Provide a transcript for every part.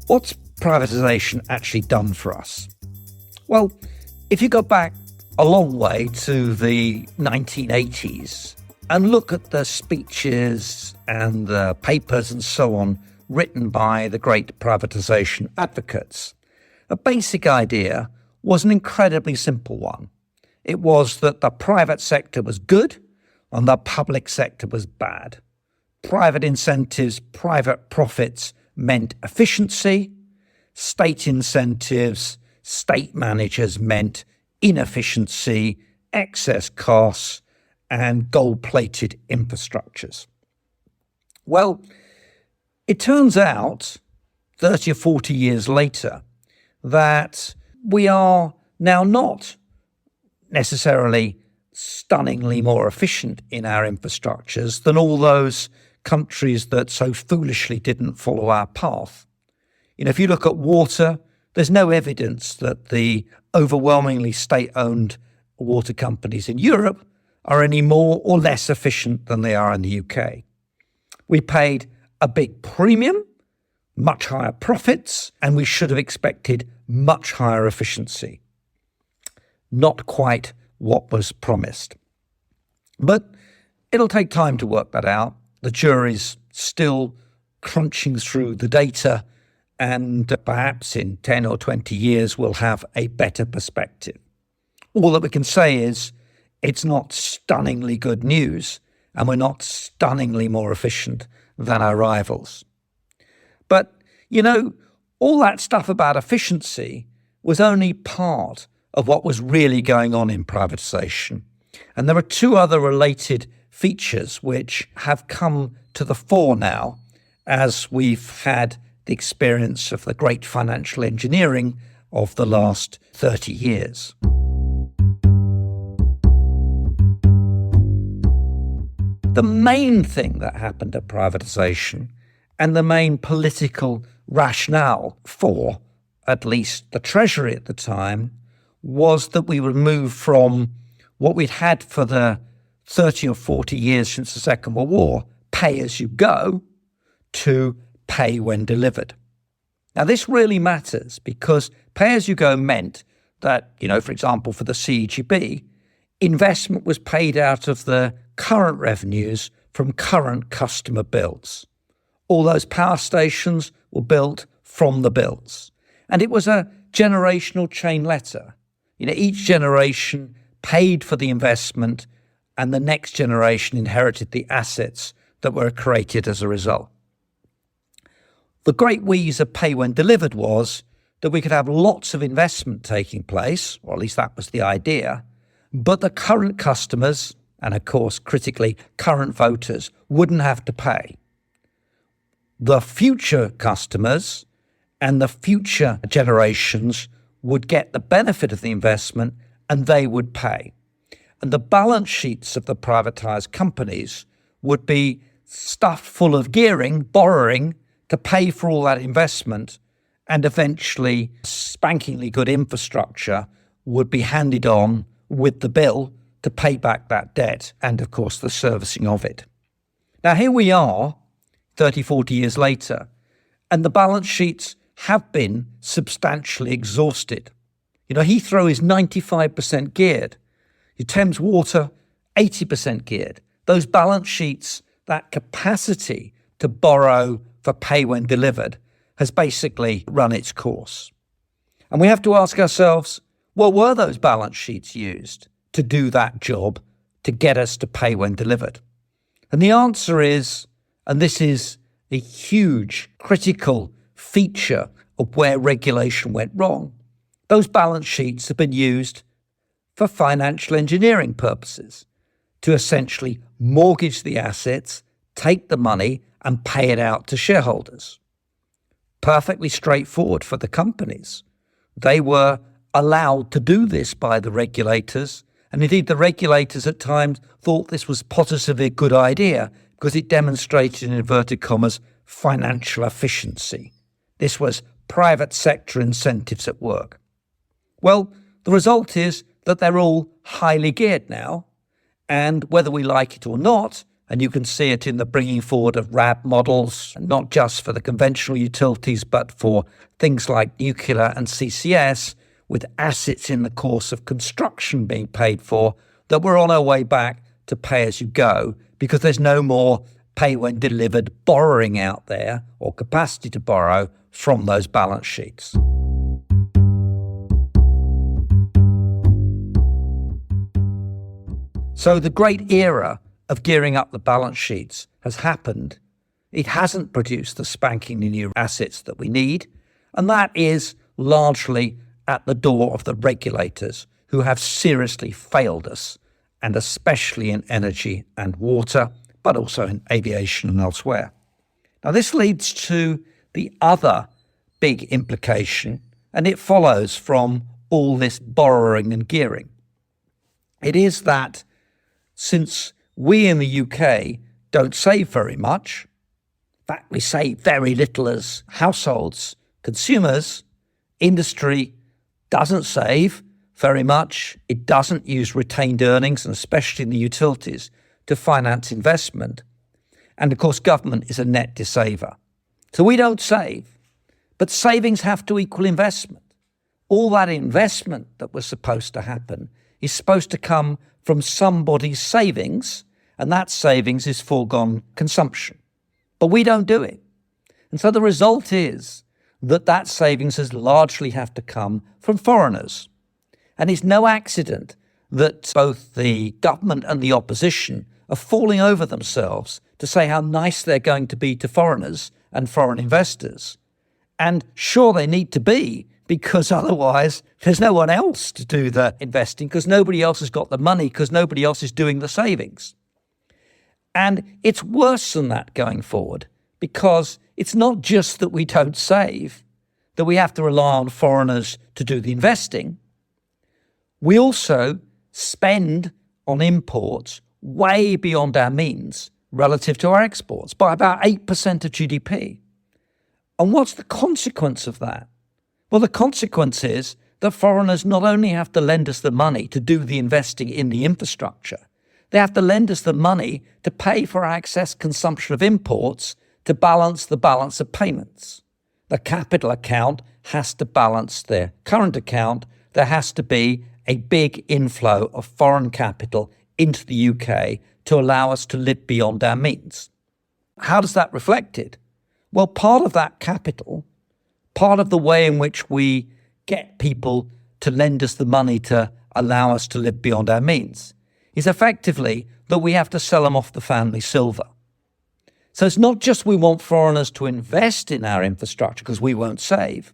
What's privatisation actually done for us? Well, if you go back a long way to the 1980s and look at the speeches and the papers and so on written by the great privatisation advocates, a basic idea was an incredibly simple one. It was that the private sector was good and the public sector was bad. Private incentives, private profits meant efficiency. State incentives, state managers meant inefficiency, excess costs, and gold-plated infrastructures. Well, it turns out, 30 or 40 years later, that we are now not necessarily stunningly more efficient in our infrastructures than all those countries that so foolishly didn't follow our path. If you look at water, there's no evidence that the overwhelmingly state-owned water companies in Europe are any more or less efficient than they are in the UK. We paid a big premium, much higher profits, and we should have expected much higher efficiency. Not quite what was promised. But it'll take time to work that out. The jury's still crunching through the data, and perhaps in 10 or 20 years we'll have a better perspective. All that we can say is it's not stunningly good news, and we're not stunningly more efficient than our rivals. But, all that stuff about efficiency was only part of what was really going on in privatisation. And there are two other related features which have come to the fore now as we've had the experience of the great financial engineering of the last 30 years. The main thing that happened at privatisation, and the main political rationale for at least the Treasury at the time, was that we would move from what we'd had for the 30 or 40 years since the Second World War, pay as you go, to pay when delivered. Now, this really matters because pay as you go meant that, for example, for the CEGB, investment was paid out of the current revenues from current customer bills. All those power stations were built from the bills. And it was a generational chain letter. Each generation paid for the investment and the next generation inherited the assets that were created as a result. The great wheeze of pay when delivered was that we could have lots of investment taking place, or at least that was the idea, but the current customers, and of course critically current voters, wouldn't have to pay. The future customers and the future generations would get the benefit of the investment and they would pay. And the balance sheets of the privatised companies would be stuffed full of gearing, borrowing, to pay for all that investment, and eventually spankingly good infrastructure would be handed on with the bill to pay back that debt and, of course, the servicing of it. Now, here we are, 30, 40 years later, and the balance sheets have been substantially exhausted. Heathrow is 95% geared. Your Thames Water, 80% geared. Those balance sheets, that capacity to borrow for pay when delivered, has basically run its course. And we have to ask ourselves, well, were those balance sheets used to do that job to get us to pay when delivered? And the answer is, and this is a huge critical feature of where regulation went wrong, those balance sheets have been used for financial engineering purposes, to essentially mortgage the assets, take the money and pay it out to shareholders. Perfectly straightforward for the companies. They were allowed to do this by the regulators, and indeed the regulators at times thought this was positively a good idea because it demonstrated, in inverted commas, financial efficiency. This was private sector incentives at work. Well, the result is that they're all highly geared now, and whether we like it or not, And you can see it in the bringing forward of RAB models, not just for the conventional utilities, but for things like nuclear and CCS, with assets in the course of construction being paid for, that we're on our way back to pay as you go, because there's no more pay when delivered borrowing out there, or capacity to borrow from those balance sheets. So the great era of gearing up the balance sheets has happened. It hasn't produced the spankingly new assets that we need, and that is largely at the door of the regulators, who have seriously failed us, and especially in energy and water, but also in aviation and elsewhere. Now, this leads to the other big implication, and it follows from all this borrowing and gearing. It is that since we in the UK don't save very much, in fact, we save very little as households, consumers, industry doesn't save very much. It doesn't use retained earnings, and especially in the utilities, to finance investment. And of course, government is a net dissaver. So we don't save, but savings have to equal investment. All that investment that was supposed to happen is supposed to come from somebody's savings, and that savings is foregone consumption. But we don't do it. And so the result is that savings has largely have to come from foreigners. And it's no accident that both the government and the opposition are falling over themselves to say how nice they're going to be to foreigners and foreign investors. And sure, they need to be, because otherwise there's no one else to do the investing, because nobody else has got the money, because nobody else is doing the savings. And it's worse than that going forward, because it's not just that we don't save, that we have to rely on foreigners to do the investing. We also spend on imports way beyond our means relative to our exports, by about 8% of GDP. And what's the consequence of that? Well, the consequence is that foreigners not only have to lend us the money to do the investing in the infrastructure, they have to lend us the money to pay for our excess consumption of imports to balance the balance of payments. The capital account has to balance their current account. There has to be a big inflow of foreign capital into the UK to allow us to live beyond our means. How does that reflect it? Well, part of that capital, part of the way in which we get people to lend us the money to allow us to live beyond our means, is effectively that we have to sell them off the family silver. So it's not just we want foreigners to invest in our infrastructure because we won't save.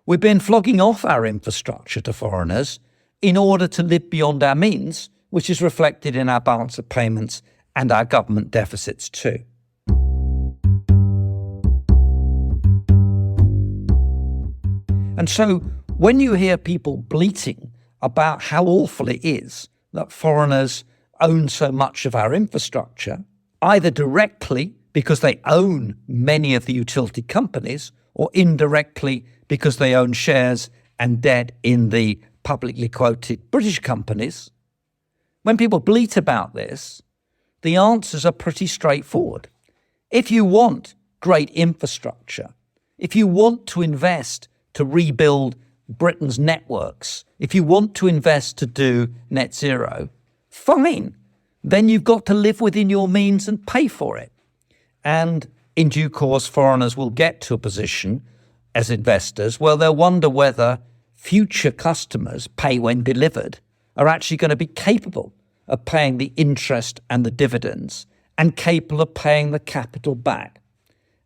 We've been flogging off our infrastructure to foreigners in order to live beyond our means, which is reflected in our balance of payments and our government deficits too. And so when you hear people bleating about how awful it is that foreigners own so much of our infrastructure, either directly because they own many of the utility companies, or indirectly because they own shares and debt in the publicly quoted British companies, when people bleat about this, the answers are pretty straightforward. If you want great infrastructure, if you want to invest to rebuild Britain's networks, if you want to invest to do net zero, fine. Then you've got to live within your means and pay for it. And in due course, foreigners will get to a position as investors where they'll wonder whether future customers, pay when delivered, are actually going to be capable of paying the interest and the dividends and capable of paying the capital back.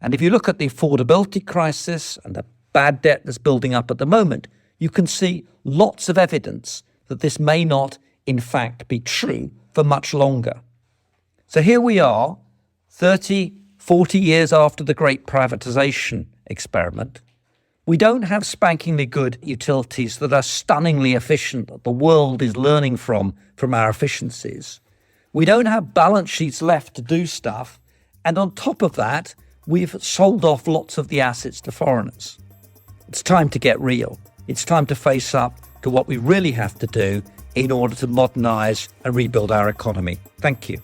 And if you look at the affordability crisis and the bad debt that's building up at the moment, you can see lots of evidence that this may not, in fact, be true for much longer. So here we are, 30, 40 years after the great privatisation experiment. We don't have spankingly good utilities that are stunningly efficient, that the world is learning from our efficiencies. We don't have balance sheets left to do stuff. And on top of that, we've sold off lots of the assets to foreigners. It's time to get real. It's time to face up to what we really have to do in order to modernise and rebuild our economy. Thank you.